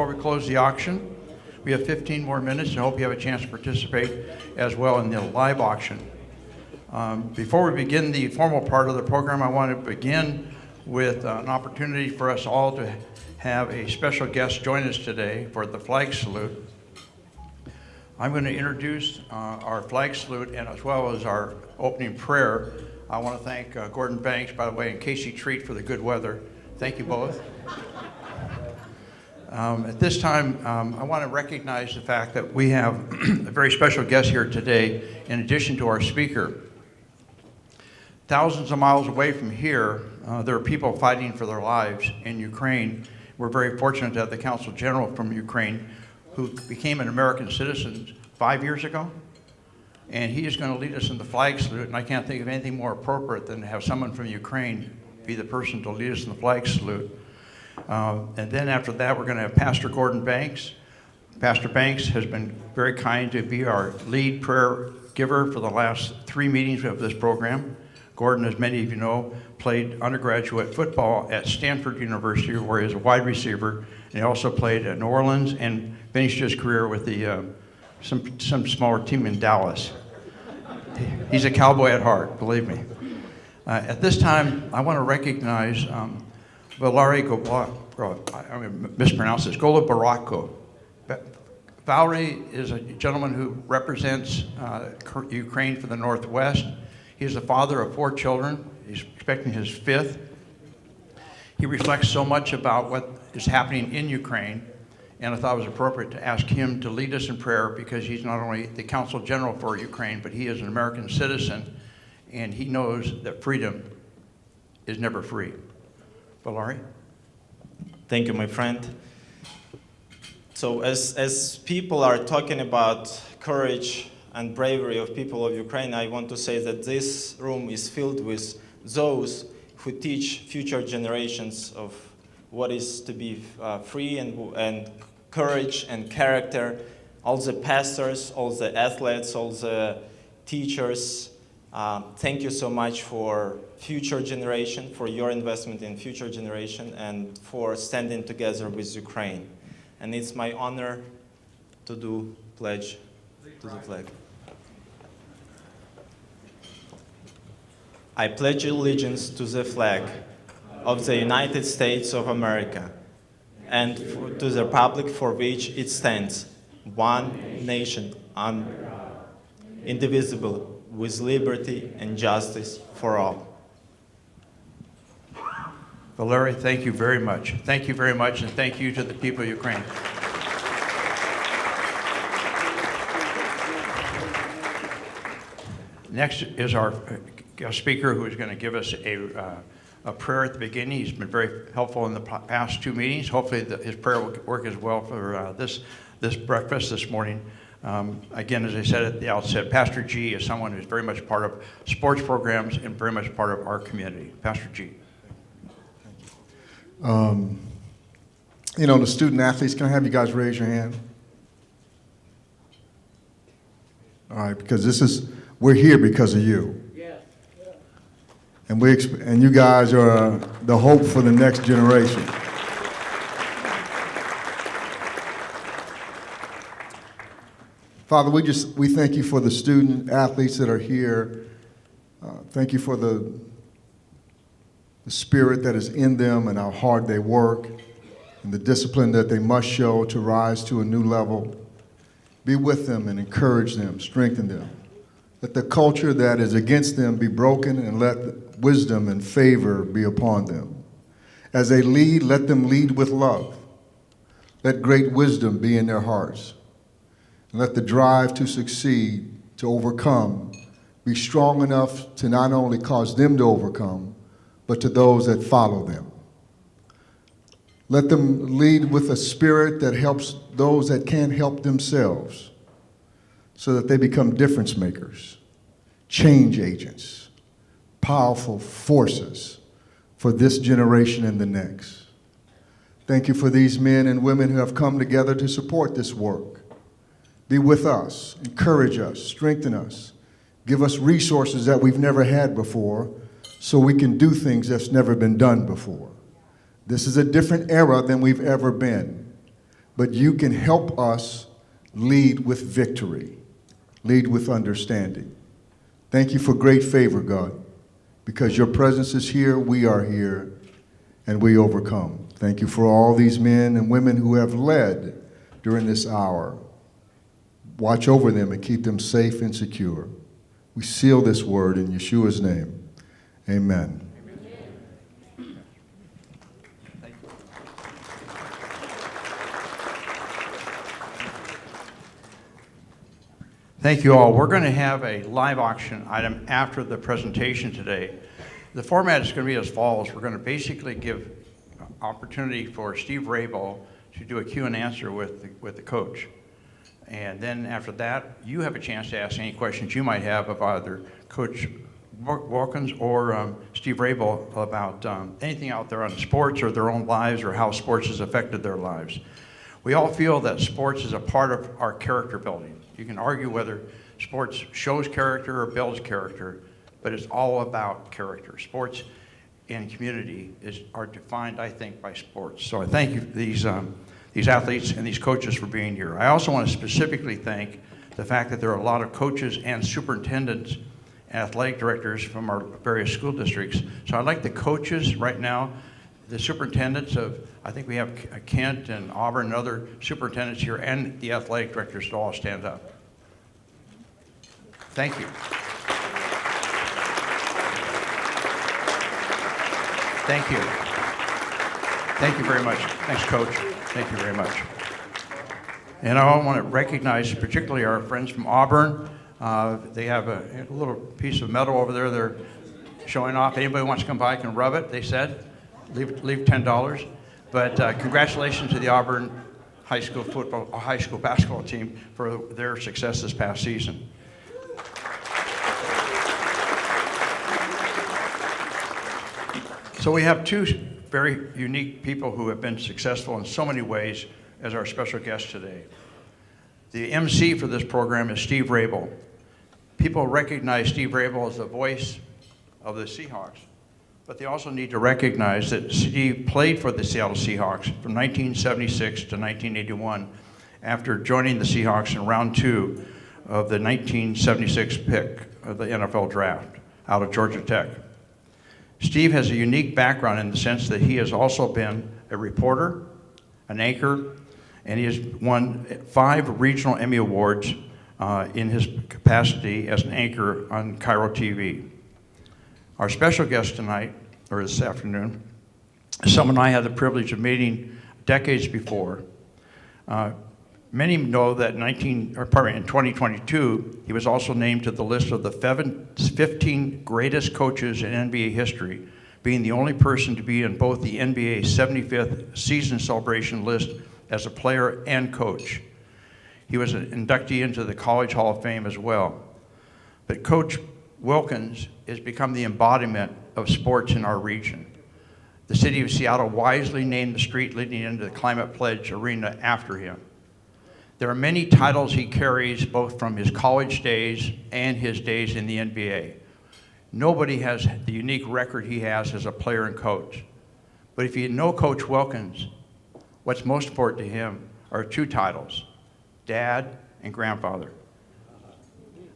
before we close the auction. We have 15 more minutes, and I hope you have a chance to participate as well in the live auction. Before we begin the formal part of the program, I want to begin with an opportunity for us all to have a special guest join us today for the flag salute. I'm going to introduce our flag salute, and as well as our opening prayer. I want to thank Gordon Banks, by the way, and Casey Treat for the good weather. Thank you both. At this time, I want to recognize the fact that we have a very special guest here today, in addition to our speaker. Thousands of miles away from here, there are people fighting for their lives in Ukraine. We're very fortunate to have the Consul General from Ukraine, who became an American citizen 5 years ago. And he is going to lead us in the flag salute, and I can't think of anything more appropriate than to have someone from Ukraine be the person to lead us in the flag salute. And then after that, we're going to have Pastor Gordon Banks. Pastor Banks has been very kind to be our lead prayer giver for the last 3 meetings of this program. Gordon, as many of you know, played undergraduate football at Stanford University, where he was a wide receiver, and he also played at New Orleans and finished his career with the some smaller team in Dallas. He's a cowboy at heart, believe me. At this time, I want to recognize Valery I'm going to mispronounce this, Golobarako. Valery is a gentleman who represents Ukraine for the Northwest. He is the father of 4 children. He's expecting his 5th. He reflects so much about what is happening in Ukraine, and I thought it was appropriate to ask him to lead us in prayer, because he's not only the Consul General for Ukraine, but he is an American citizen, and he knows that freedom is never free. Valery? Thank you, my friend. So as people are talking about courage and bravery of people of Ukraine, I want to say that this room is filled with those who teach future generations of what is to be free and courage and character. All the pastors, all the athletes, all the teachers, thank you so much for future generation, for your investment in future generation, and for standing together with Ukraine. And it's my honor to do pledge to the flag. I pledge allegiance to the flag of the United States of America and to the republic for which it stands, one nation, indivisible, with liberty and justice for all. Valery, thank you very much. Thank you very much, and thank you to the people of Ukraine. Next is our guest speaker, who is going to give us a prayer at the beginning. He's been very helpful in the past 2 meetings. Hopefully his prayer will work as well for this breakfast this morning. Again, as I said at the outset, Pastor G is someone who's very much part of sports programs and very much part of our community. Pastor G. You know, the student athletes, can I have you guys raise your hand? All right, because we're here because of you. And you guys are the hope for the next generation. Father, we thank you for the student athletes that are here. Thank you for the spirit that is in them and how hard they work and the discipline that they must show to rise to a new level. Be with them and encourage them, strengthen them. Let the culture that is against them be broken, and let wisdom and favor be upon them. As they lead, let them lead with love. Let great wisdom be in their hearts. And let the drive to succeed, to overcome, be strong enough to not only cause them to overcome, but to those that follow them. Let them lead with a spirit that helps those that can't help themselves, so that they become difference makers, change agents, powerful forces for this generation and the next. Thank you for these men and women who have come together to support this work. Be with us, encourage us, strengthen us, give us resources that we've never had before, so we can do things that's never been done before. This is a different era than we've ever been. but you can help us lead with victory, lead with understanding. Thank you for great favor, God, because your presence is here, we are here, and we overcome. Thank you for all these men and women who have led during this hour. Watch over them and keep them safe and secure. We seal this word in Yeshua's name. Amen. Thank you all. We're going to have a live auction item after the presentation today. The format is going to be as follows. We're going to basically give opportunity for Steve Rabel to do a Q and answer with the coach. And then after that, you have a chance to ask any questions you might have of either Coach Wilkins or Steve Rabel about anything out there on sports or their own lives or how sports has affected their lives. We all feel that sports is a part of our character building. You can argue whether sports shows character or builds character, but it's all about character. Sports and community are defined, I think, by sports. So I thank you, these athletes and these coaches for being here. I also want to specifically thank the fact that there are a lot of coaches and superintendents and athletic directors from our various school districts. So I'd like the coaches right now, the superintendents of, I think we have Kent and Auburn and other superintendents here, and the athletic directors to all stand up. Thank you. Thank you. Thank you very much. Thanks, Coach. Thank you very much. And I want to recognize particularly our friends from Auburn. They have a little piece of metal over there they're showing off. Anybody wants to come by can rub it, they said. Leave $10. But congratulations to the Auburn high school basketball team for their success this past season. So we have two very unique people who have been successful in so many ways as our special guests today. The MC for this program is Steve Rabel. People recognize Steve Rabel as the voice of the Seahawks, but they also need to recognize that Steve played for the Seattle Seahawks from 1976 to 1981 after joining the Seahawks in round 2 of the 1976 pick of the NFL draft out of Georgia Tech. Steve has a unique background in the sense that he has also been a reporter, an anchor, and he has won 5 regional Emmy Awards in his capacity as an anchor on Cairo TV. Our special guest tonight, or this afternoon, is someone I had the privilege of meeting decades before. Many know that in 2022, he was also named to the list of the 15 greatest coaches in NBA history, being the only person to be in both the NBA's 75th season celebration list as a player and coach. He was an inductee into the College Hall of Fame as well. But Coach Wilkins has become the embodiment of sports in our region. The city of Seattle wisely named the street leading into the Climate Pledge Arena after him. There are many titles he carries both from his college days and his days in the NBA. Nobody has the unique record he has as a player and coach. But if you know Coach Wilkins, what's most important to him are 2 titles, Dad and Grandfather.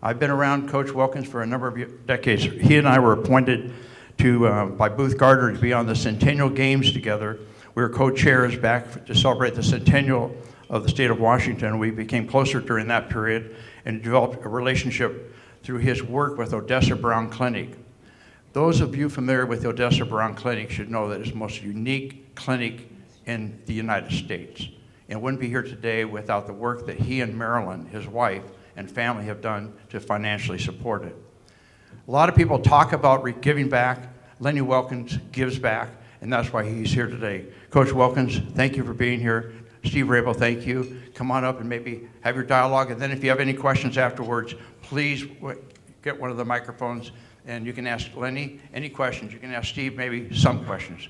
I've been around Coach Wilkins for a number of decades. He and I were appointed by Booth Gardner to be on the Centennial Games together. We were co-chairs back to celebrate the centennial of the state of Washington. We became closer during that period and developed a relationship through his work with Odessa Brown Clinic. Those of you familiar with the Odessa Brown Clinic should know that it's the most unique clinic in the United States. And wouldn't be here today without the work that he and Marilyn, his wife, and family have done to financially support it. A lot of people talk about giving back. Lenny Wilkins gives back, and that's why he's here today. Coach Wilkins, thank you for being here. Steve Rabel, thank you. Come on up and maybe have your dialogue, and then if you have any questions afterwards, please get one of the microphones, and you can ask Lenny any questions. You can ask Steve maybe some questions.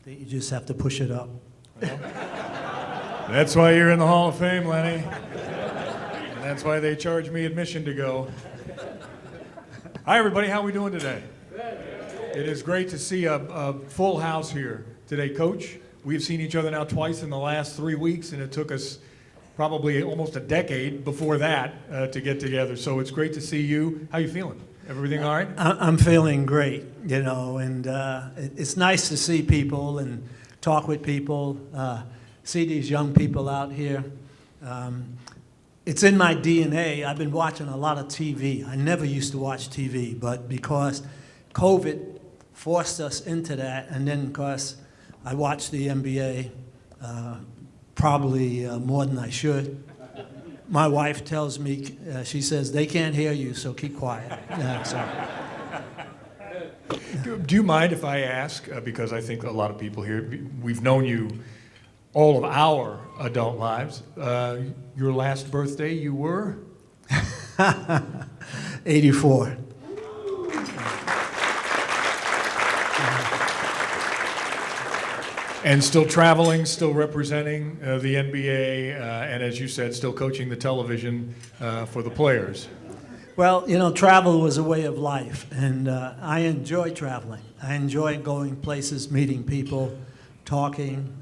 You just have to push it up. That's why you're in the Hall of Fame, Lenny. And that's why they charge me admission to go. Hi, everybody. How are we doing today? It is great to see a full house here today. Coach, we've seen each other now twice in the last 3 weeks, and it took us probably almost a decade before that to get together. So it's great to see you. How you feeling? Everything all right? I'm feeling great, you know, and it's nice to see people and talk with people, see these young people out here. It's in my DNA. I've been watching a lot of TV. I never used to watch TV, but because COVID forced us into that, and then, of course, I watched the NBA probably more than I should. My wife tells me, she says, they can't hear you, so keep quiet. Do you mind if I ask, because I think a lot of people here, we've known you all of our adult lives. Your last birthday, you were? 84. And still traveling, still representing the NBA, and as you said, still coaching the television for the players. Well, you know, travel was a way of life, and I enjoy traveling. I enjoy going places, meeting people, talking.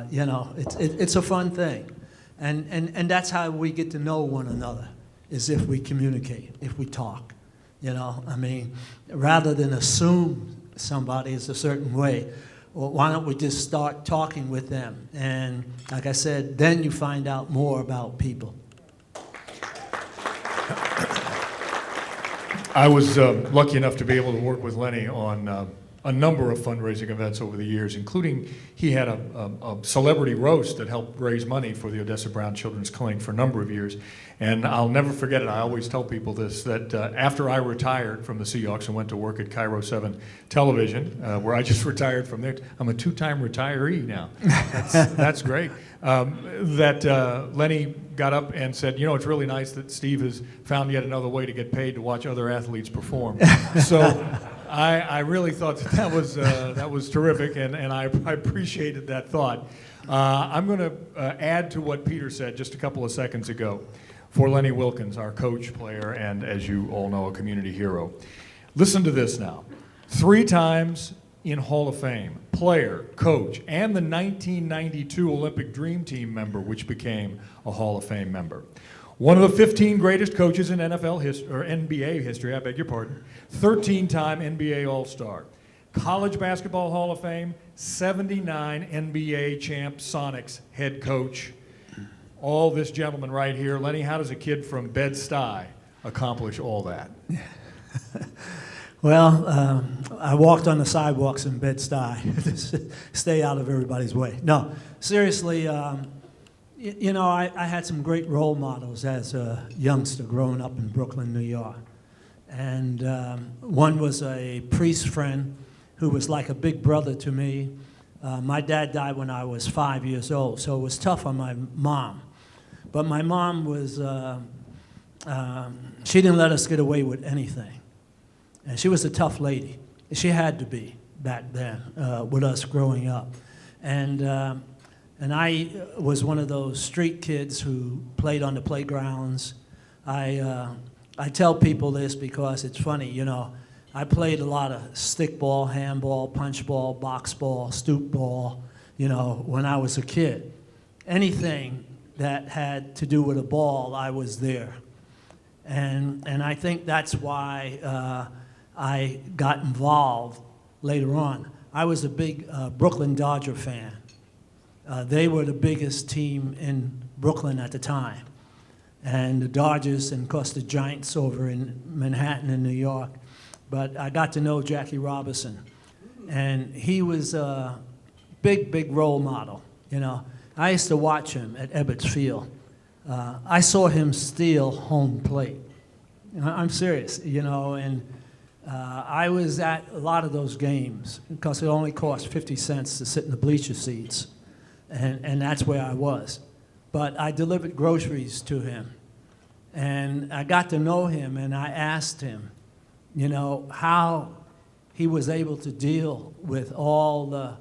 You know, it's a fun thing. And that's how we get to know one another, is if we communicate, if we talk. You know, I mean, rather than assume somebody is a certain way, well, why don't we just start talking with them? And like I said, then you find out more about people. I was lucky enough to be able to work with Lenny on a number of fundraising events over the years, including he had a celebrity roast that helped raise money for the Odessa Brown Children's Clinic for a number of years. And I'll never forget it. I always tell people this, that after I retired from the Seahawks and went to work at Cairo 7 Television, where I just retired from there, I'm a two-time retiree now. That's great. That Lenny got up and said, you know, it's really nice that Steve has found yet another way to get paid to watch other athletes perform. So I really thought that was terrific, and I appreciated that thought. I'm going to add to what Peter said just a couple of seconds ago for Lenny Wilkins, our coach, player, and as you all know, a community hero. Listen to this now. 3 times in Hall of Fame, player, coach, and the 1992 Olympic Dream Team member, which became a Hall of Fame member. One of the 15 greatest coaches in NFL history, or NBA history, I beg your pardon. 13-time NBA All-Star. College Basketball Hall of Fame, 79 NBA champ Sonics head coach. All this gentleman right here. Lenny, how does a kid from Bed-Stuy accomplish all that? Well, I walked on the sidewalks in Bed-Stuy, stay out of everybody's way. No, seriously, you know, I had some great role models as a youngster growing up in Brooklyn, New York. And one was a priest friend who was like a big brother to me. My dad died when I was 5 years old, so it was tough on my mom. But my mom was, she didn't let us get away with anything. And she was a tough lady. She had to be back then with us growing up. And I was one of those street kids who played on the playgrounds. I tell people this because it's funny, you know. I played a lot of stickball, handball, punch ball, box ball, stoop ball, you know, when I was a kid. Anything that had to do with a ball, I was there. And I think that's why I got involved later on. I was a big Brooklyn Dodger fan. They were the biggest team in Brooklyn at the time. And the Dodgers, and of course the Giants over in Manhattan in New York. But I got to know Jackie Robinson. And he was a big, big role model, you know. I used to watch him at Ebbets Field. I saw him steal home plate. I'm serious, you know, and I was at a lot of those games because it only cost 50 cents to sit in the bleacher seats, and that's where I was. But I delivered groceries to him, and I got to know him, and I asked him, you know, how he was able to deal with all the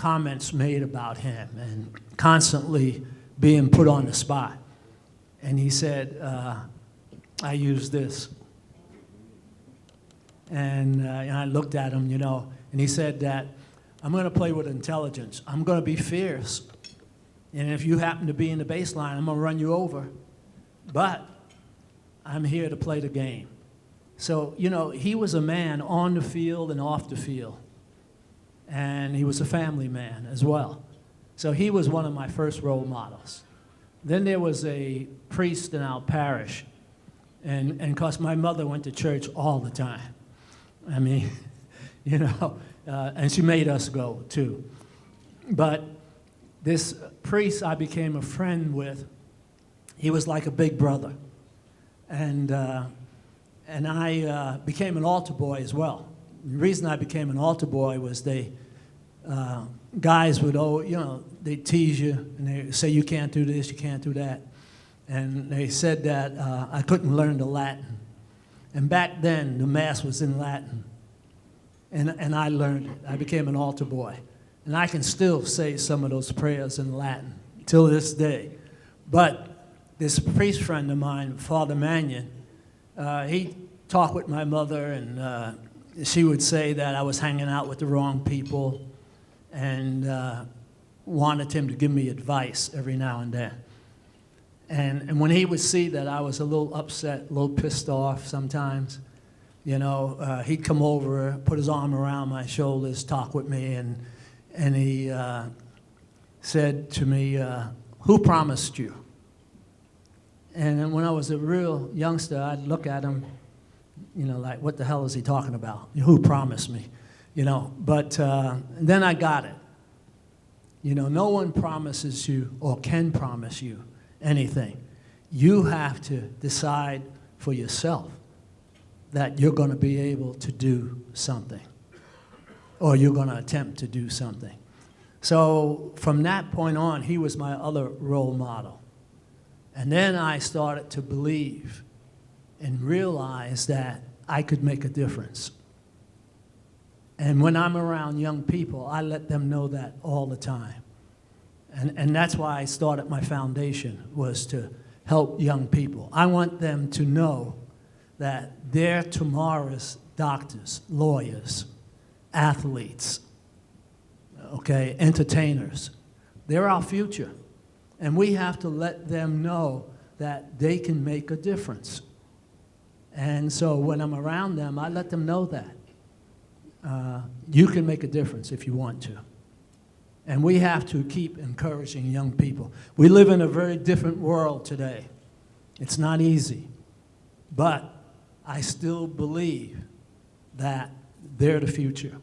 comments made about him and constantly being put on the spot. And he said, I use this. And I looked at him, and he said that I'm going to play with intelligence. I'm going to be fierce. And if you happen to be in the baseline, I'm going to run you over. But I'm here to play the game. So, he was a man on the field and off the field. And he was a family man as well. So he was one of my first role models. Then there was a priest in our parish. And of course, my mother went to church all the time. I mean, and she made us go too. But this priest I became a friend with, he was like a big brother. And I became an altar boy as well. The reason I became an altar boy was guys would, they tease you and they say you can't do this, you can't do that. And they said that I couldn't learn the Latin. And back then, the Mass was in Latin. And I learned it. I became an altar boy. And I can still say some of those prayers in Latin till this day. But this priest friend of mine, Father Mannion, he talked with my mother, and she would say that I was hanging out with the wrong people and wanted him to give me advice every now and then. And when he would see that I was a little upset, a little pissed off sometimes, he'd come over, put his arm around my shoulders, talk with me, and he said to me, who promised you? And then when I was a real youngster, I'd look at him, like, what the hell is he talking about? Who promised me? But then I got it. No one promises you or can promise you anything. You have to decide for yourself that you're going to be able to do something, or you're going to attempt to do something. So from that point on, he was my other role model. And then I started to believe and realize that I could make a difference. And when I'm around young people, I let them know that all the time. And that's why I started my foundation, was to help young people. I want them to know that they're tomorrow's doctors, lawyers, athletes, entertainers. They're our future. And we have to let them know that they can make a difference. And so when I'm around them, I let them know that. You can make a difference if you want to. And we have to keep encouraging young people. We live in a very different world today. It's not easy. But I still believe that they're the future.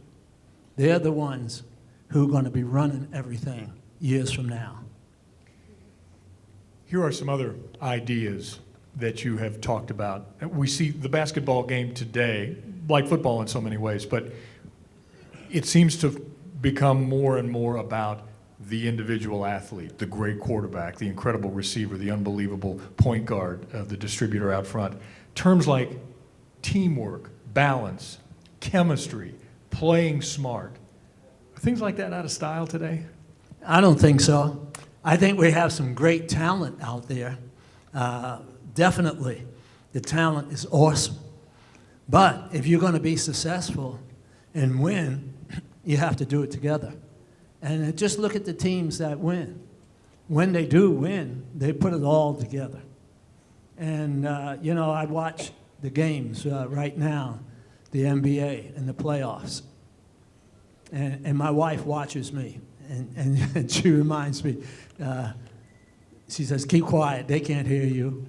They're the ones who are going to be running everything years from now. Here are some other ideas that you have talked about. We see the basketball game today, like football in so many ways, but it seems to become more and more about the individual athlete, the great quarterback, the incredible receiver, the unbelievable point guard, the distributor out front. Terms like teamwork, balance, chemistry, playing smart. Are things like that out of style today? I don't think so. I think we have some great talent out there. Definitely, the talent is awesome. But if you're going to be successful and win, you have to do it together. And just look at the teams that win. When they do win, they put it all together. And, I watch the games right now, the NBA and the playoffs. And my wife watches me, and she reminds me, she says, keep quiet, they can't hear you.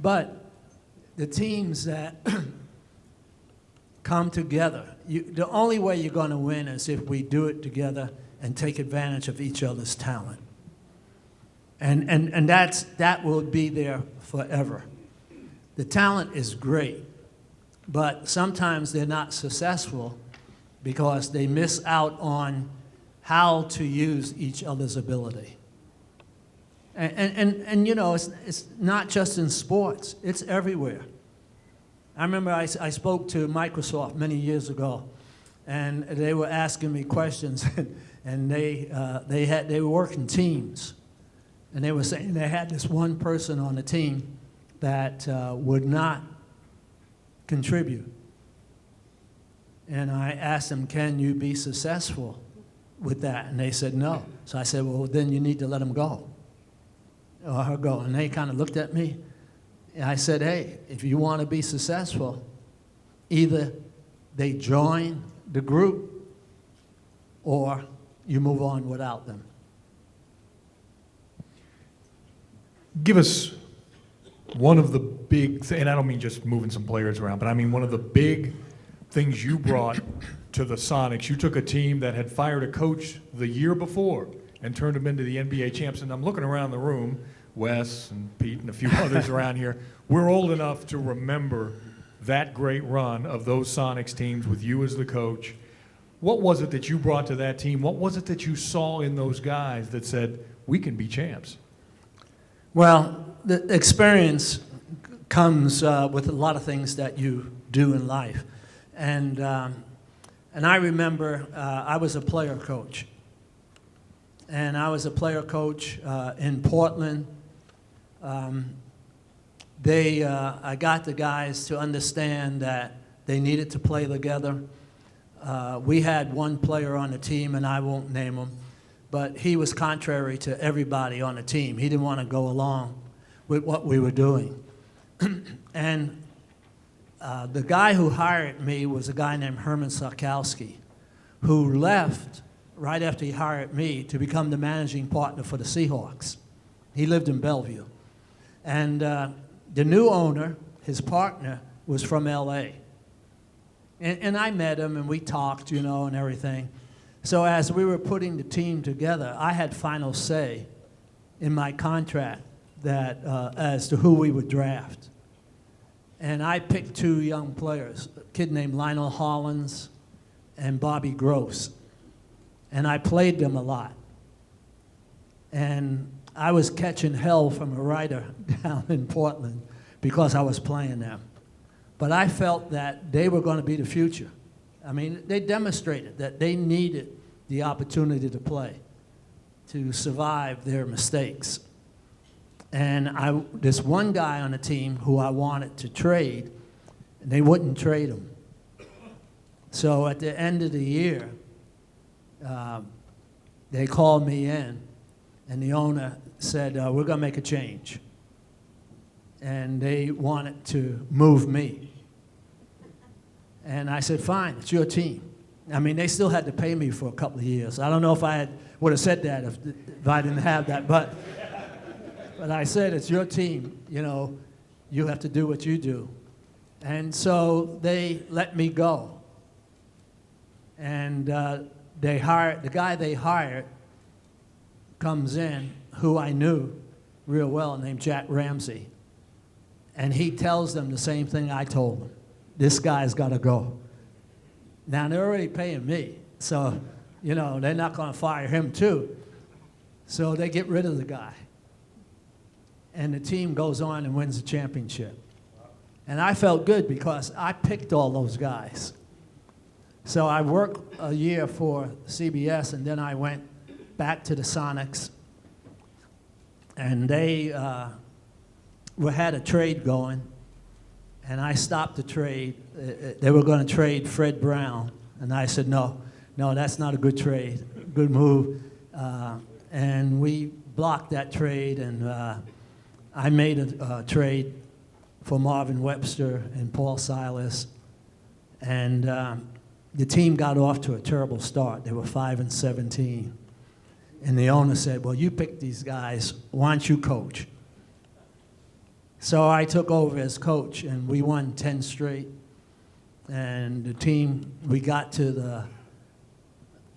But the teams that come together, the only way you're going to win is if we do it together and take advantage of each other's talent. And that will be there forever. The talent is great, but sometimes they're not successful because they miss out on how to use each other's ability. And it's not just in sports, it's everywhere. I remember I spoke to Microsoft many years ago, and they were asking me questions, and they were working teams, and they were saying they had this one person on the team that would not contribute. And I asked them, can you be successful with that? And they said no. So I said, well, then you need to let him go, or her go. And they kind of looked at me, and I said, hey, if you want to be successful, either they join the group or you move on without them. Give us one of the big, and I don't mean just moving some players around, but I mean one of the big things you brought to the Sonics. You took a team that had fired a coach the year before and turned them into the NBA champs. And I'm looking around the room, Wes and Pete and a few others around here. We're old enough to remember that great run of those Sonics teams with you as the coach. What was it that you brought to that team? What was it that you saw in those guys that said, we can be champs? Well, the experience comes with a lot of things that you do in life. And I remember I was a player coach. And I was a player coach in Portland. I got the guys to understand that they needed to play together. We had one player on the team, and I won't name him, but he was contrary to everybody on the team. He didn't want to go along with what we were doing. And the guy who hired me was a guy named Herman Sarkowski, who left right after he hired me to become the managing partner for the Seahawks. He lived in Bellevue. And the new owner, his partner, was from L.A. And I met him, and we talked, you know, and everything. So as we were putting the team together, I had final say in my contract that as to who we would draft. And I picked two young players, a kid named Lionel Hollins and Bobby Gross. And I played them a lot. And I was catching hell from a writer down in Portland because I was playing them. But I felt that they were going to be the future. I mean, they demonstrated that they needed the opportunity to play, to survive their mistakes. And this one guy on the team who I wanted to trade, and they wouldn't trade him. So at the end of the year, they called me in, and the owner said, we're going to make a change. And they wanted to move me. And I said, fine, it's your team. I mean, they still had to pay me for a couple of years. I don't know if I would have said that if I didn't have that, but I said, it's your team, you know, you have to do what you do. And so they let me go. And the guy they hired comes in, who I knew real well, named Jack Ramsey. And he tells them the same thing I told them. This guy's got to go. Now, they're already paying me, so, you know, they're not going to fire him too. So they get rid of the guy. And the team goes on and wins the championship. And I felt good because I picked all those guys. So I worked a year for CBS, and then I went back to the Sonics. And they had a trade going, and I stopped the trade. They were going to trade Fred Brown, and I said, no, that's not a good trade, good move. And we blocked that trade, and I made a trade for Marvin Webster and Paul Silas, and the team got off to a terrible start. They were 5-17. And the owner said, well, you picked these guys, why don't you coach? So I took over as coach, and we won 10 straight. And the team, we got to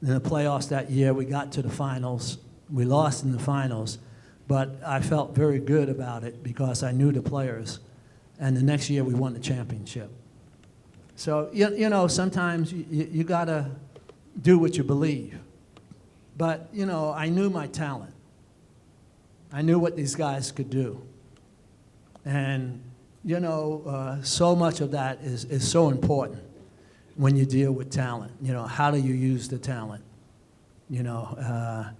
in the playoffs that year, we got to the finals. We lost in the finals, but I felt very good about it because I knew the players. And the next year, we won the championship. So, you know, sometimes you got to do what you believe. But, you know, I knew my talent. I knew what these guys could do. And, you know, so much of that is so important when you deal with talent. You know, how do you use the talent? You know,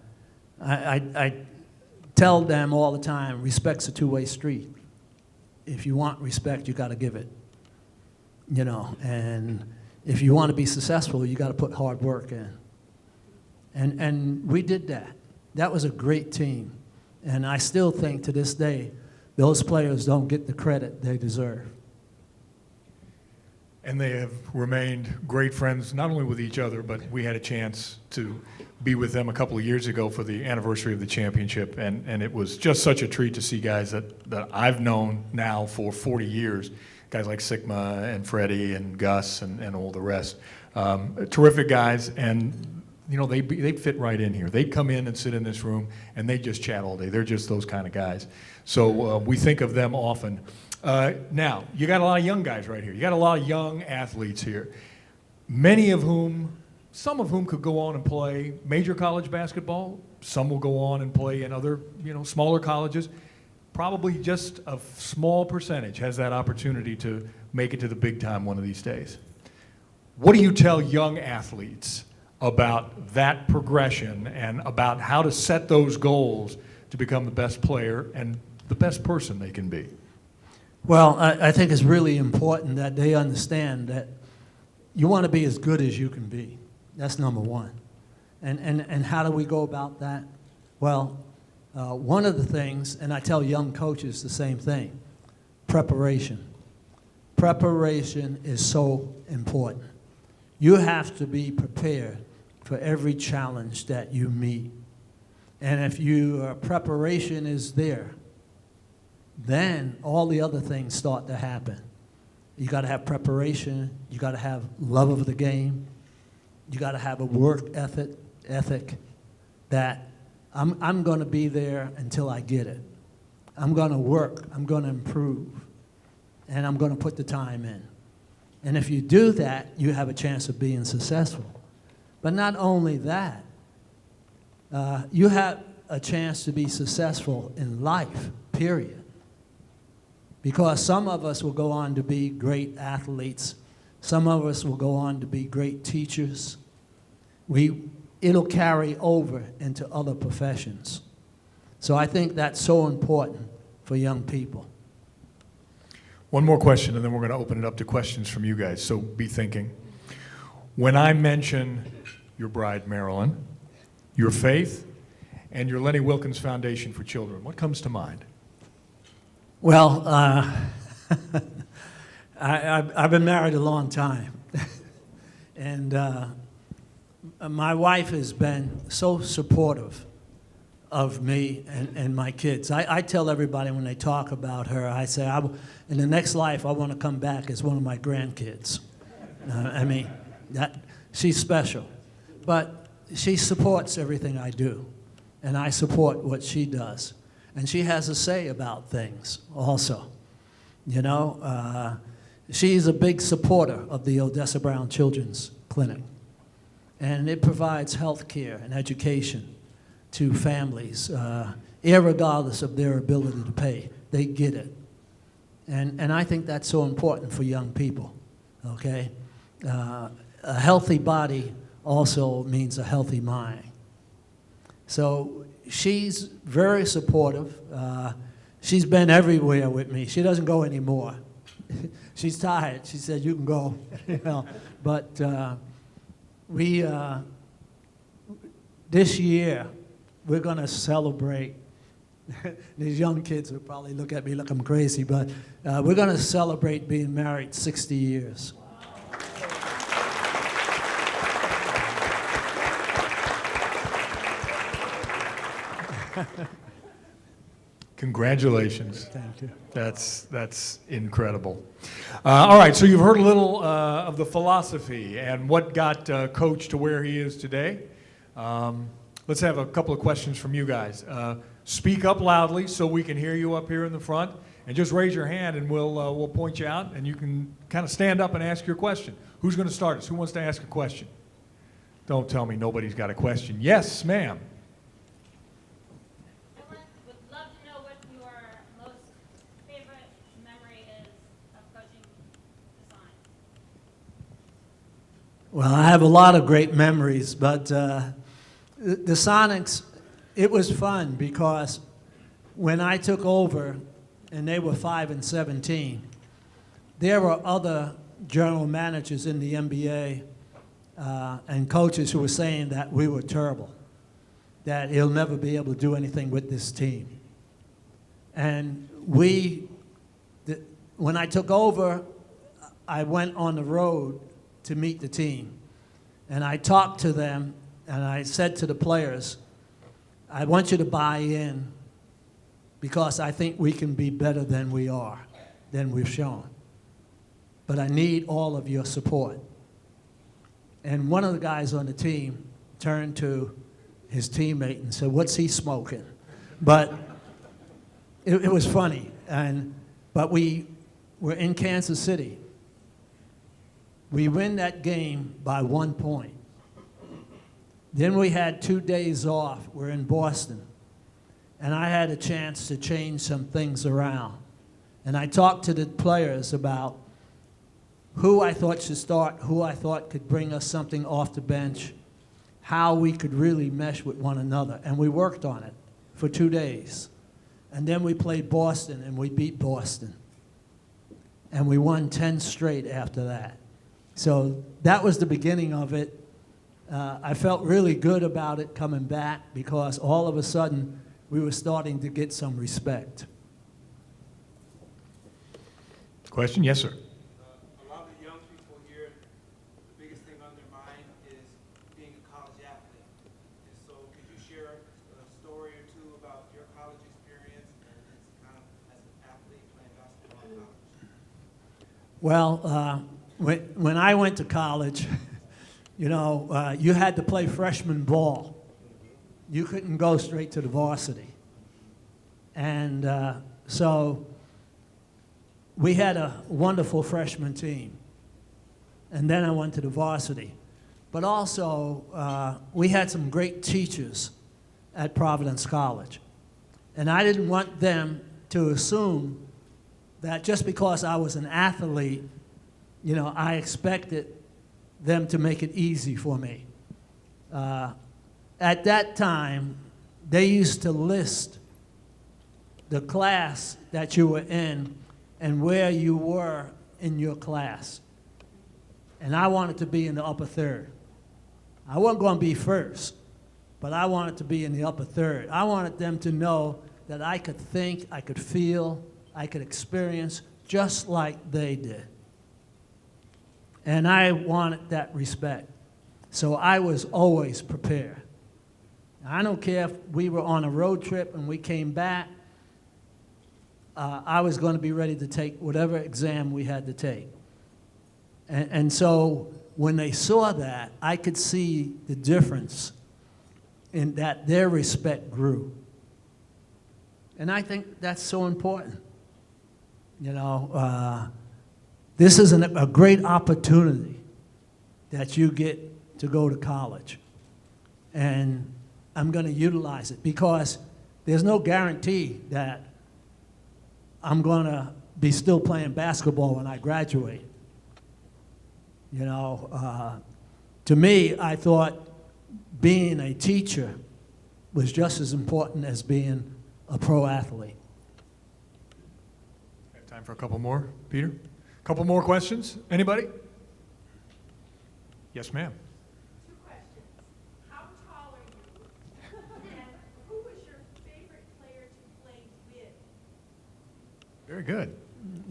I tell them all the time, respect's a two-way street. If you want respect, you got to give it. You know, and if you want to be successful, you got to put hard work in. And we did that. That was a great team. And I still think to this day, those players don't get the credit they deserve. And they have remained great friends, not only with each other, but we had a chance to be with them a couple of years ago for the anniversary of the championship. And it was just such a treat to see guys that I've known now for 40 years, guys like Sigma and Freddie and Gus and all the rest. Terrific guys, and you know, they fit right in here. They come in and sit in this room, and they just chat all day. They're just those kind of guys. So we think of them often. Now, you got a lot of young guys right here. You got a lot of young athletes here, some of whom could go on and play major college basketball. Some will go on and play in other, you know, smaller colleges. Probably just a small percentage has that opportunity to make it to the big time one of these days. What do you tell young athletes about that progression and about how to set those goals to become the best player and the best person they can be? Well, I think it's really important that they understand that you want to be as good as you can be. That's number one. And how do we go about that? Well, one of the things, and I tell young coaches the same thing, preparation. Preparation is so important. You have to be prepared for every challenge that you meet. And if your preparation is there, then all the other things start to happen. You got to have preparation. You got to have love of the game. You got to have a work ethic that I'm going to be there until I get it. I'm going to work. I'm going to improve. And I'm going to put the time in. And if you do that, you have a chance of being successful. But not only that, you have a chance to be successful in life, period. Because some of us will go on to be great athletes. Some of us will go on to be great teachers. It'll carry over into other professions. So I think that's so important for young people. One more question, and then we're going to open it up to questions from you guys, so be thinking. When I mention your bride, Marilyn, your faith, and your Lenny Wilkens Foundation for Children, what comes to mind? Well, I've been married a long time. And my wife has been so supportive of me and my kids. I tell everybody when they talk about her, I say, in the next life, I want to come back as one of my grandkids. I mean, she's special. But she supports everything I do, and I support what she does. And she has a say about things also. You know, she's a big supporter of the Odessa Brown Children's Clinic. And it provides health care and education to families, irregardless of their ability to pay. They get it. And I think that's so important for young people, okay? A healthy body also means a healthy mind. So she's very supportive. She's been everywhere with me. She doesn't go anymore. She's tired. She said, you can go. You know? But this year, we're going to celebrate. These young kids will probably look at me like I'm crazy, but we're going to celebrate being married 60 years. Congratulations. Thank you. That's incredible. All right, so you've heard a little of the philosophy and what got Coach to where he is today. Let's have a couple of questions from you guys. Speak up loudly so we can hear you up here in the front, and just raise your hand and we'll point you out, and you can kind of stand up and ask your question. Who's going to start us? Who wants to ask a question? Don't tell me nobody's got a question. Yes, ma'am. Well, I have a lot of great memories, but the Sonics, it was fun because when I took over and they were 5-17, there were other general managers in the NBA and coaches who were saying that we were terrible, that he'll never be able to do anything with this team. And when I took over, I went on the road to meet the team. And I talked to them, and I said to the players, I want you to buy in because I think we can be better than we are, than we've shown. But I need all of your support. And one of the guys on the team turned to his teammate and said, what's he smoking? But it was funny. But we were in Kansas City. We win that game by 1 point. Then we had 2 days off. We're in Boston. And I had a chance to change some things around. And I talked to the players about who I thought should start, who I thought could bring us something off the bench, how we could really mesh with one another. And we worked on it for 2 days. And then we played Boston, and we beat Boston. And we won 10 straight after that. So that was the beginning of it. I felt really good about it coming back because all of a sudden we were starting to get some respect. Question? Yes, sir. A lot of the young people here, the biggest thing on their mind is being a college athlete. And so could you share a story or two about your college experience and kind of as an athlete playing basketball in college? Well, when I went to college, you had to play freshman ball. You couldn't go straight to the varsity. And so we had a wonderful freshman team. And then I went to the varsity. But also, we had some great teachers at Providence College. And I didn't want them to assume that just because I was an athlete, I expected them to make it easy for me. At that time, they used to list the class that you were in and where you were in your class. And I wanted to be in the upper third. I wasn't going to be first, but I wanted to be in the upper third. I wanted them to know that I could think, I could feel, I could experience just like they did. And I wanted that respect. So I was always prepared. I don't care if we were on a road trip and we came back, I was going to be ready to take whatever exam we had to take. And so when they saw that, I could see the difference in that their respect grew. And I think that's so important. This is a great opportunity that you get to go to college. And I'm going to utilize it because there's no guarantee that I'm going to be still playing basketball when I graduate. To me, I thought being a teacher was just as important as being a pro athlete. Have time for a couple more, Peter? A couple more questions? Anybody? Yes, ma'am. Two questions. How tall are you? And who was your favorite player to play with? Very good.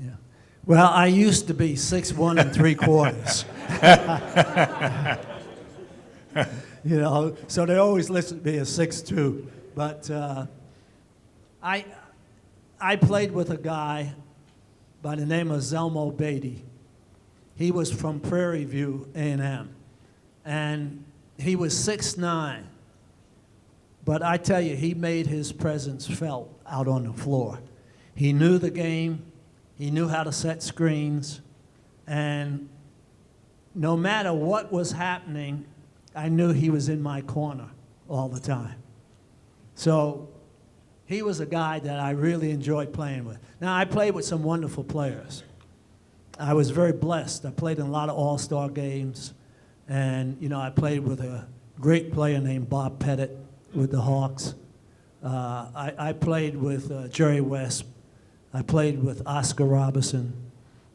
Yeah. Well, I used to be 6'1" and 3/4. So they always listed me as 6'2". But I played with a guy by the name of Zelmo Beatty. He was from Prairie View A&M. And he was 6'9". But I tell you, he made his presence felt out on the floor. He knew the game. He knew how to set screens. And no matter what was happening, I knew he was in my corner all the time. So he was a guy that I really enjoyed playing with. Now, I played with some wonderful players. I was very blessed. I played in a lot of all-star games. And, I played with a great player named Bob Pettit with the Hawks. I played with Jerry West. I played with Oscar Robertson,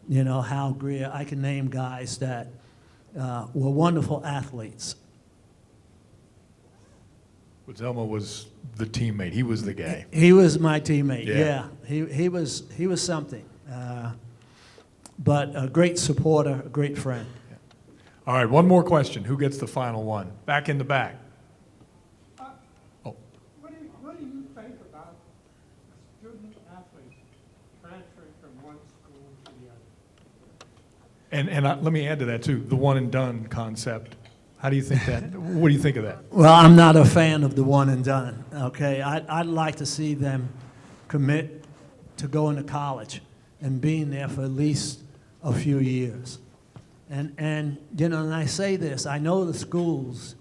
you know, Hal Greer. I can name guys that were wonderful athletes. But Zelma was the teammate. He was the guy. He was my teammate. Yeah. Yeah, he was something. But a great supporter, a great friend. All right, one more question. Who gets the final one? Back in the back. Oh, What do you think about student athletes transferring from one school to the other? and let me add to that too. The one and done concept. How do you think that? What do you think of that? Well, I'm not a fan of the one and done, okay? I'd like to see them commit to going to college and being there for at least a few years. And you know, and I say this, I know the schools,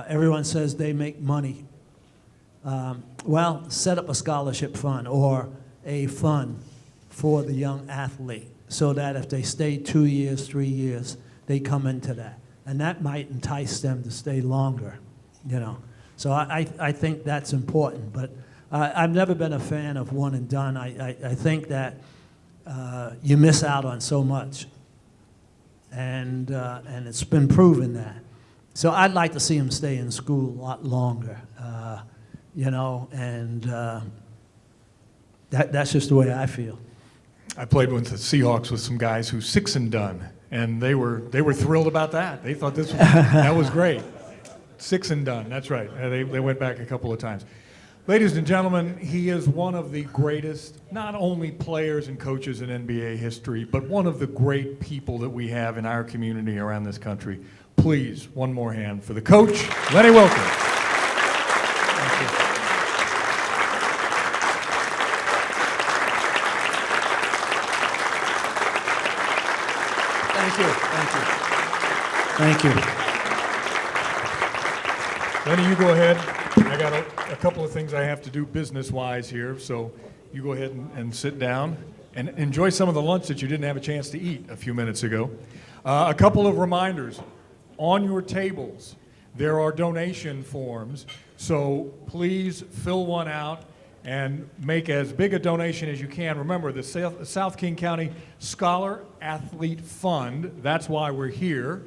everyone says they make money. Well, set up a scholarship fund or a fund for the young athlete so that if they stay 2 years, 3 years, they come into that. And that might entice them to stay longer, you know. So I think that's important. But I've never been a fan of one and done. I think that you miss out on so much. And it's been proven that. So I'd like to see them stay in school a lot longer, you know, and that's just the way I feel. I played with the Seahawks with some guys who 6 and done, and they were thrilled about that. They thought that was great. 6 and done. That's right. They went back a couple of times. Ladies and gentlemen, he is one of the greatest, not only players and coaches in NBA history, but one of the great people that we have in our community around this country. Please, one more hand for the coach, Lenny Wilkins. Thank you. Thank you. Thank you. Thank you. Lenny, you go ahead. I got a couple of things I have to do business-wise here, so you go ahead and sit down and enjoy some of the lunch that you didn't have a chance to eat a few minutes ago. A couple of reminders. On your tables, there are donation forms, so please fill one out and make as big a donation as you can. Remember, the South King County Scholar Athlete Fund, that's why we're here.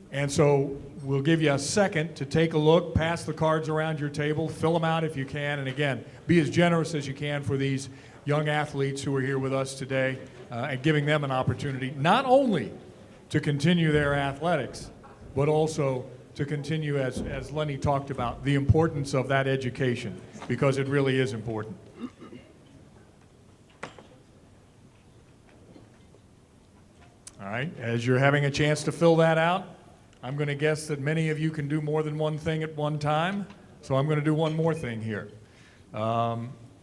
And so we'll give you a second to take a look, pass the cards around your table, fill them out if you can, and again, be as generous as you can for these young athletes who are here with us today, and giving them an opportunity not only to continue their athletics, but also to continue, as Lenny talked about, the importance of that education, because it really is important. All right, as you're having a chance to fill that out, I'm going to guess that many of you can do more than one thing at one time, so I'm going to do one more thing here.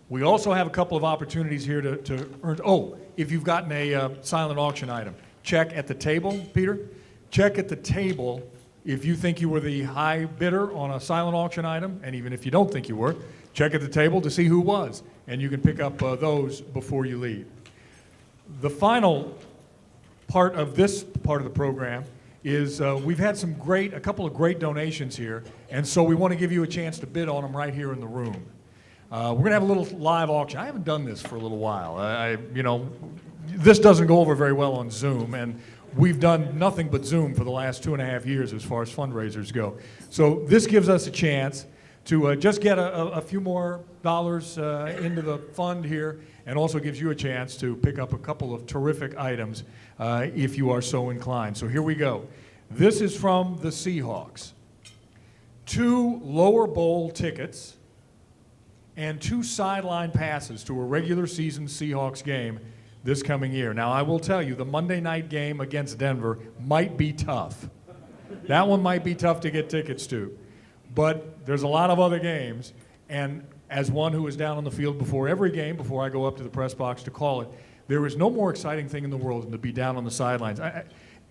We also have a couple of opportunities here to earn. Oh, if you've gotten a silent auction item, check at the table, Peter. Check at the table if you think you were the high bidder on a silent auction item, and even if you don't think you were, check at the table to see who was, and you can pick up those before you leave. The final part of this part of the program is we've had a couple of great donations here, and so we want to give you a chance to bid on them right here in the room. We're going to have a little live auction. I haven't done this for a little while. This doesn't go over very well on Zoom, and we've done nothing but Zoom for the last 2.5 years as far as fundraisers go. So this gives us a chance to just get a few more dollars into the fund here, and also gives you a chance to pick up a couple of terrific items if you are so inclined. So here we go. This is from the Seahawks. 2 lower bowl tickets and 2 sideline passes to a regular season Seahawks game this coming year. Now, I will tell you, the Monday night game against Denver might be tough. That one might be tough to get tickets to. But there's a lot of other games, and as one who is down on the field before every game, before I go up to the press box to call it, there is no more exciting thing in the world than to be down on the sidelines.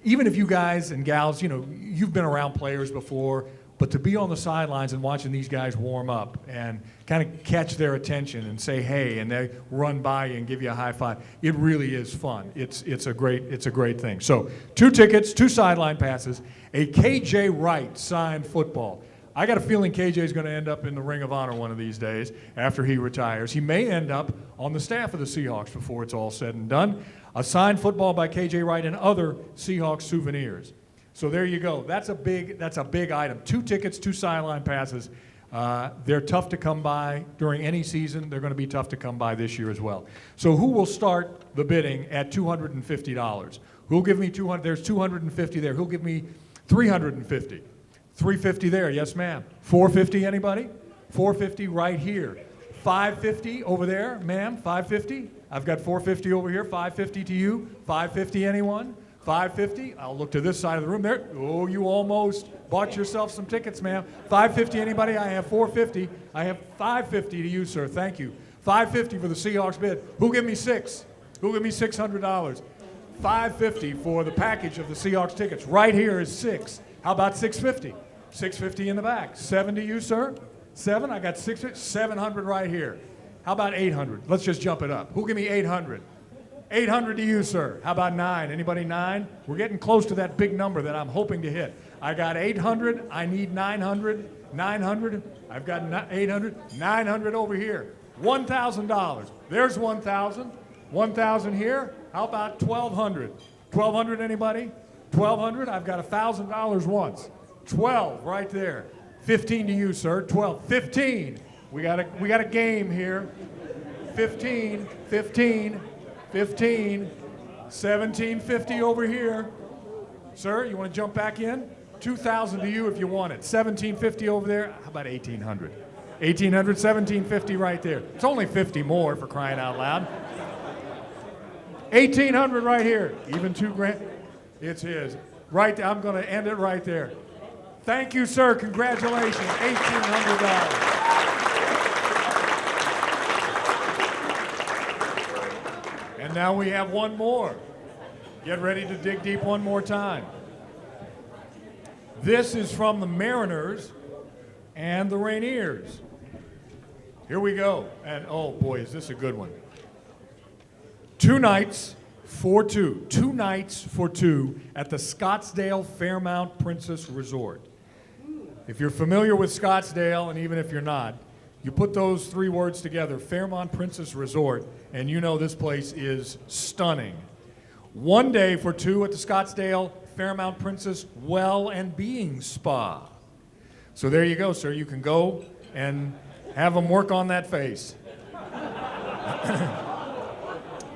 Even if you guys and gals, you've been around players before, But to be on the sidelines and watching these guys warm up and kind of catch their attention and say hey, and they run by you and give you a high five, it really is fun. It's a great thing. So 2 tickets, 2 sideline passes, a KJ Wright signed football. I got a feeling KJ is going to end up in the Ring of Honor one of these days after he retires. He may end up on the staff of the Seahawks before it's all said and done. A signed football by KJ Wright and other Seahawks souvenirs. So there you go. That's a big item. 2 tickets, 2 sideline passes. They're tough to come by during any season. They're going to be tough to come by this year as well. So who will start the bidding at $250? Who'll give me 200? There's 250 there. Who'll give me 350? 350 there. Yes, ma'am. 450. Anybody? 450 right here. 550 over there, ma'am. 550. I've got 450 over here. 550 to you. 550. Anyone? 550. I'll look to this side of the room there. Oh, you almost bought yourself some tickets, ma'am. 550. Anybody? I have 450. I have 550 to you, sir. Thank you. 550 for the Seahawks bid. Who'll give me 6? Who'll give me $600? 550 for the package of the Seahawks tickets. Right here is 6. How about 650? 650 in the back. 7 to you, sir. 7. I got 700 right here. How about 800? Let's just jump it up. Who'll give me 800? 800 to you, sir. How about 9? Anybody 9? We're getting close to that big number that I'm hoping to hit. I got 800. I need 900. 900. I've got 800. 900 over here. $1,000. There's 1,000. 1,000 here. How about 1,200? 1,200, anybody? 1,200. I've got $1,000 once. 12 right there. 15 to you, sir. 12. 15. We got a game here. 15. 15. 15, 1750 over here. Sir, you want to jump back in? 2,000 to you if you want it. 1750 over there. How about 1,800? 1,800, 1750 right there. It's only 50 more for crying out loud. 1,800 right here. Even $2,000. It's his. Right there. I'm going to end it right there. Thank you, sir. Congratulations. $1,800. And now we have one more. Get ready to dig deep one more time. This is from the Mariners and the Rainiers. Here we go. And oh boy, is this a good one. 2 nights for 2. 2 nights for 2 at the Scottsdale Fairmount Princess Resort. If you're familiar with Scottsdale, and even if you're not, you put those 3 words together, Fairmount Princess Resort, and you know this place is stunning. 1 day for 2 at the Scottsdale Fairmount Princess Well and Being Spa. So there you go, sir. You can go and have them work on that face.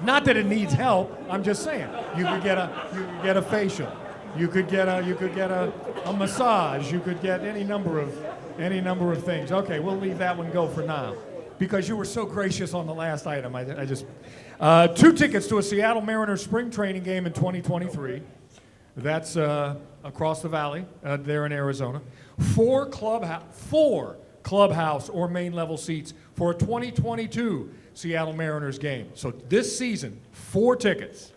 Not that it needs help. I'm just saying. You could get a facial. You could get a massage. You could get any number of things. Okay, we'll leave that one go for now, because you were so gracious on the last item. I just 2 tickets to a Seattle Mariners spring training game in 2023. That's across the valley there in Arizona. 4 clubhouse or main level seats for a 2022 Seattle Mariners game. So this season, 4 tickets.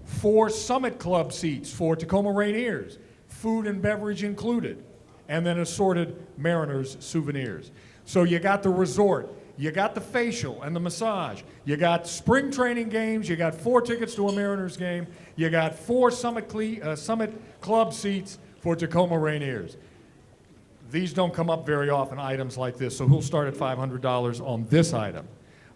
4 Summit Club seats for Tacoma Rainiers, food and beverage included, and then assorted Mariners souvenirs. So you got the resort, you got the facial and the massage, you got spring training games, you got 4 tickets to a Mariners game, you got 4 Summit Club seats for Tacoma Rainiers. These don't come up very often, items like this, so who'll start at $500 on this item?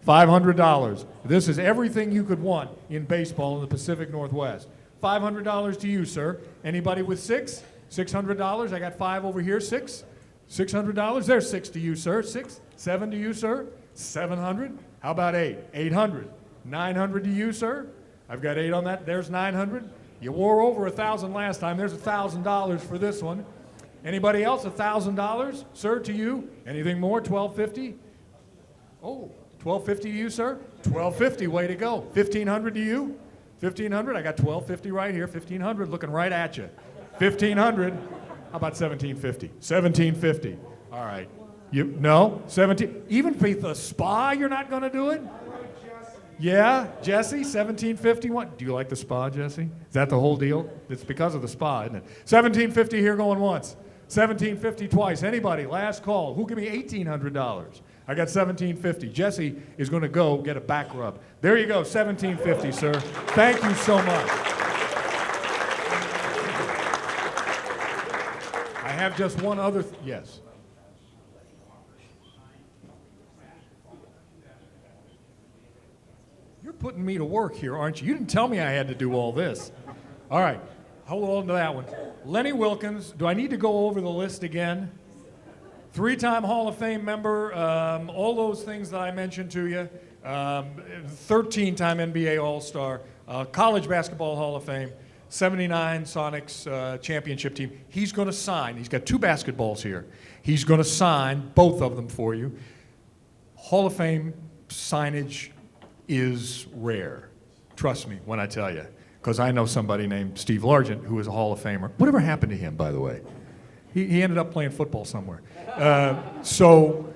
$500. This is everything you could want in baseball in the Pacific Northwest. $500 to you, sir. Anybody with 6? $600. I got 5 over here. 6? $600. There's 6 to you, sir. 6? 7 to you, sir. 700. How about 8? 800. 900 to you, sir. I've got 8 on that. There's 900. You wore over 1,000 last time. There's $1,000 for this one. Anybody else? $1,000, sir, to you. Anything more? $1,250. Oh. $1,250 to you, sir? $1,250, way to go. $1,500 to you? $1,500, I got $1,250 right here. $1,500 looking right at you. $1,500, how about $1,750? $1,750, all right. No, 17, even for the spa you're not gonna do it? Yeah, Jesse, $1,750, do you like the spa, Jesse? Is that the whole deal? It's because of the spa, isn't it? $1,750 here going once. 1750 twice. Anybody? Last call. Who'll give me $1,800? I got $1,750. Jesse is going to go get a back rub. There you go, $1,750, sir. Thank you so much. I have just one other. Yes. You're putting me to work here, aren't you? You didn't tell me I had to do all this. All right, hold on to that one. Lenny Wilkens, do I need to go over the list again? 3-time Hall of Fame member, all those things that I mentioned to you. 13-time NBA All-Star, College Basketball Hall of Fame, 79 Sonics championship team. He's going to sign. He's got 2 basketballs here. He's going to sign both of them for you. Hall of Fame signage is rare. Trust me when I tell you, because I know somebody named Steve Largent who is a Hall of Famer. Whatever happened to him, by the way? He ended up playing football somewhere. So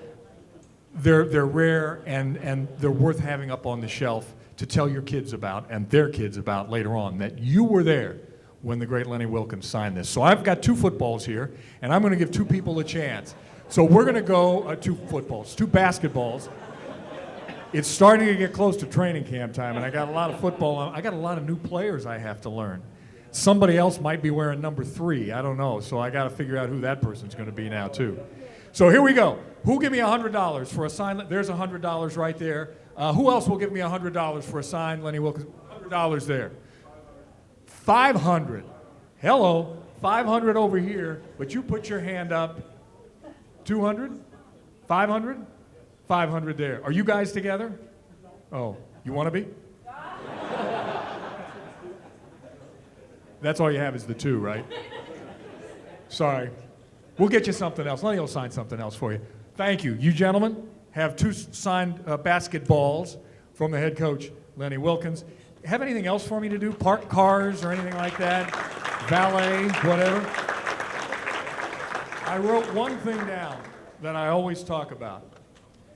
they're rare and they're worth having up on the shelf to tell your kids about and their kids about later on, that you were there when the great Lenny Wilkens signed this. So I've got 2 footballs here, and I'm going to give 2 people a chance. So we're going to go 2 footballs, 2 basketballs. It's starting to get close to training camp time, and I got a lot of football on. I got a lot of new players I have to learn. Somebody else might be wearing number 3. I don't know. So I got to figure out who that person's going to be now, too. So here we go. Who'll give me $100 for a sign? There's $100 right there. Who else will give me $100 for a sign? Lenny Wilkens. $100 there. 500. Hello. 500 over here. But you put your hand up. 200? 500? 500 there. Are you guys together? Oh, you want to be? That's all you have is the 2, right? Sorry. We'll get you something else. Lenny will sign something else for you. Thank you. You gentlemen have 2 signed basketballs from the head coach, Lenny Wilkens. Have anything else for me to do? Park cars or anything like that? Valet, whatever? I wrote one thing down that I always talk about,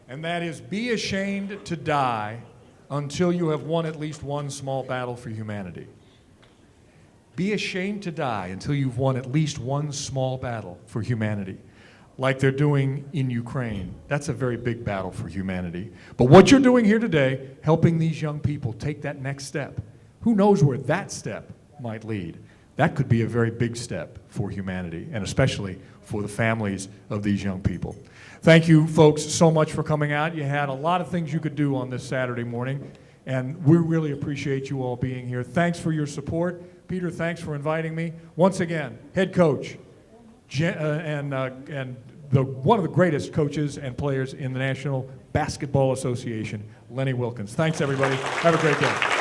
and that is be ashamed to die until you have won at least one small battle for humanity. Be ashamed to die until you've won at least one small battle for humanity, like they're doing in Ukraine. That's a very big battle for humanity. But what you're doing here today, helping these young people take that next step, who knows where that step might lead? That could be a very big step for humanity, and especially for the families of these young people. Thank you, folks, so much for coming out. You had a lot of things you could do on this Saturday morning, and we really appreciate you all being here. Thanks for your support. Peter, thanks for inviting me. Once again, head coach and one of the greatest coaches and players in the National Basketball Association, Lenny Wilkens. Thanks, everybody. Have a great day.